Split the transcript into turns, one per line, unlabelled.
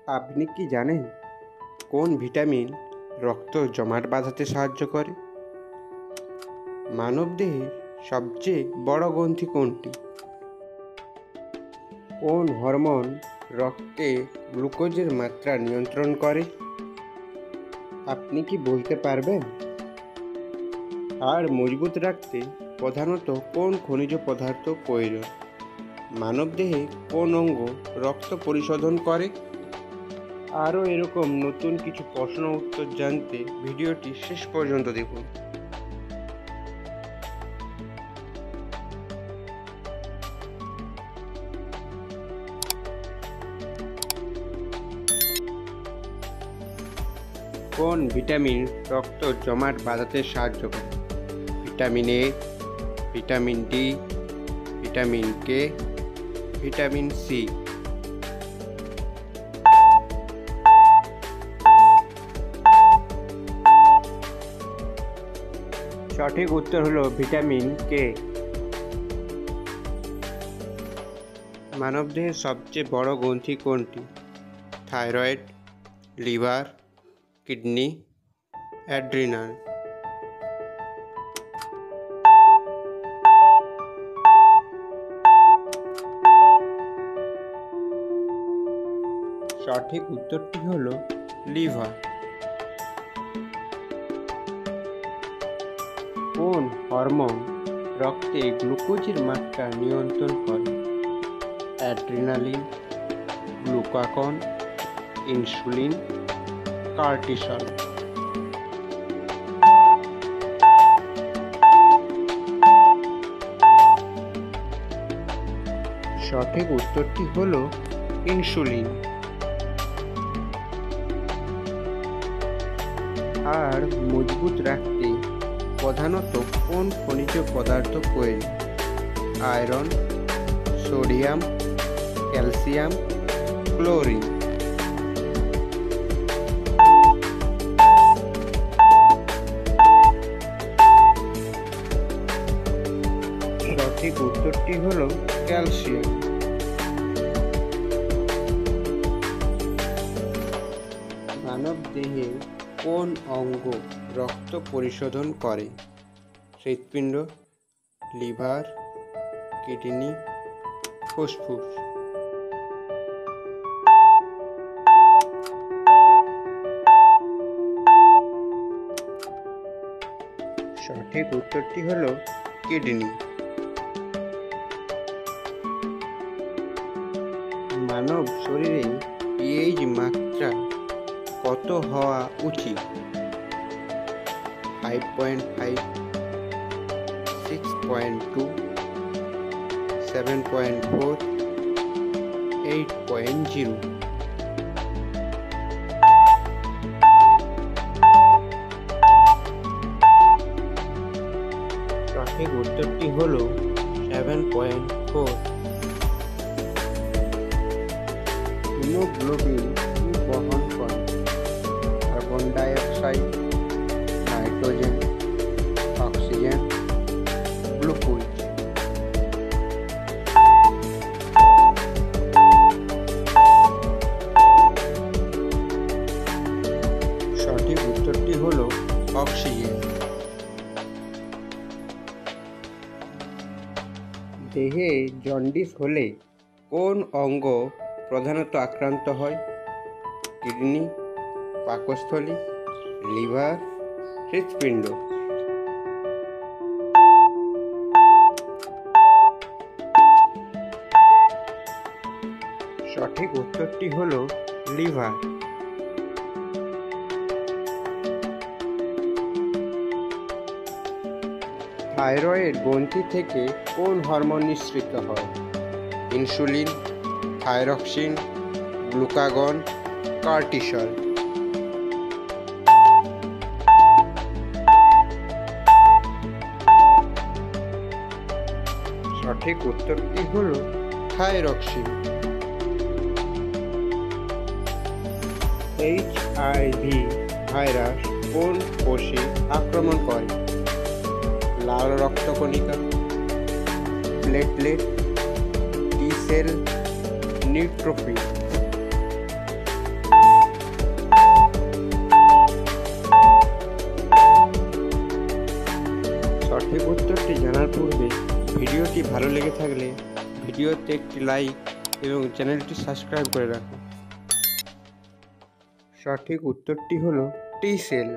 আপনি কি জানেন কোন ভিটামিন রক্ত জমাট বাঁধাতে সাহায্য করে? মানবদেহের সবচেয়ে বড় গ্রন্থি কোনটি? কোন হরমোন রক্তে গ্লুকোজের মাত্রা নিয়ন্ত্রণ করে? আপনি কি বলতে পারবেন? হাড় মজবুত রাখতে প্রধানত কোন খনিজ পদার্থ প্রয়োজন? মানবদেহে কোন অঙ্গ রক্ত পরিশোধন করে? আরও এরকম নতুন কিছু প্রশ্ন উত্তর জানতে ভিডিওটি শেষ পর্যন্ত দেখুন। কোন ভিটামিন রক্ত জমাট বাঁধাতে সাহায্য করে? Vitamin A, vitamin D, vitamin K, vitamin C. সঠিক উত্তর হলো ভিটামিন কে। মানবদেহের সবচেয়ে বড় গ্রন্থি কোনটি? Thyroid, liver, kidney, adrenal. সঠিক উত্তরটি হলো লিভার। কোন হরমোন রক্তে গ্লুকোজের মাত্রা নিয়ন্ত্রণ করে? Adrenaline, glucagon, insulin, cortisol. সঠিক উত্তরটি হলো ইনসুলিন। আর মজবুত রাখতে প্রধানত কোন খনিজ পদার্থ প্রয়োজন? Iron, sodium, calcium, chlorine. সঠিক উত্তরটি হলো ক্যালসিয়াম। মানব দেহে কোন অঙ্গ রক্ত পরিশোধন করে? হৃৎপিণ্ড, লিভার, কিডনি, ফুসফুস। সঠিক উত্তরটি হলো কিডনি। মানব শরীরে পিএইচ মাত্রা কত হওয়া উচিত? 5.5, 6.2, 7.4, 8.0। সঠিক উত্তরটি হলো 7.4। হিমোগ্লোবিন কি বহন করে? Carbon dioxide, nitrogen, oxygen, glucose. সঠিক উত্তরটি হলো অক্সিজেন। দেহে জন্ডিস হলে কোন অঙ্গ প্রধানত আক্রান্ত হয়? কিডনি, পাকস্থলী, লিভার, হৃৎপিণ্ড। সঠিক উত্তরটি হলো লিভার। থাইরয়েড গ্রন্থি থেকে কোন হরমোন নিঃসৃত হয়? Insulin, thyroxine, glucagon, cortisol. সঠিক উত্তরটি হল থাইরক্সিন। HIV ভাইরাস কোন কোষে আক্রমণ করে? লাল রক্তকণিকা, প্লেটলেট, টি সেল, নিউট্রোফিল। জানার পূর্বে ভিডিওটি ভালো লেগে থাকলে ভিডিওতে একটি লাইক এবং চ্যানেলটি সাবস্ক্রাইব করে রাখুন। সঠিক উত্তরটি হলো টি সেল।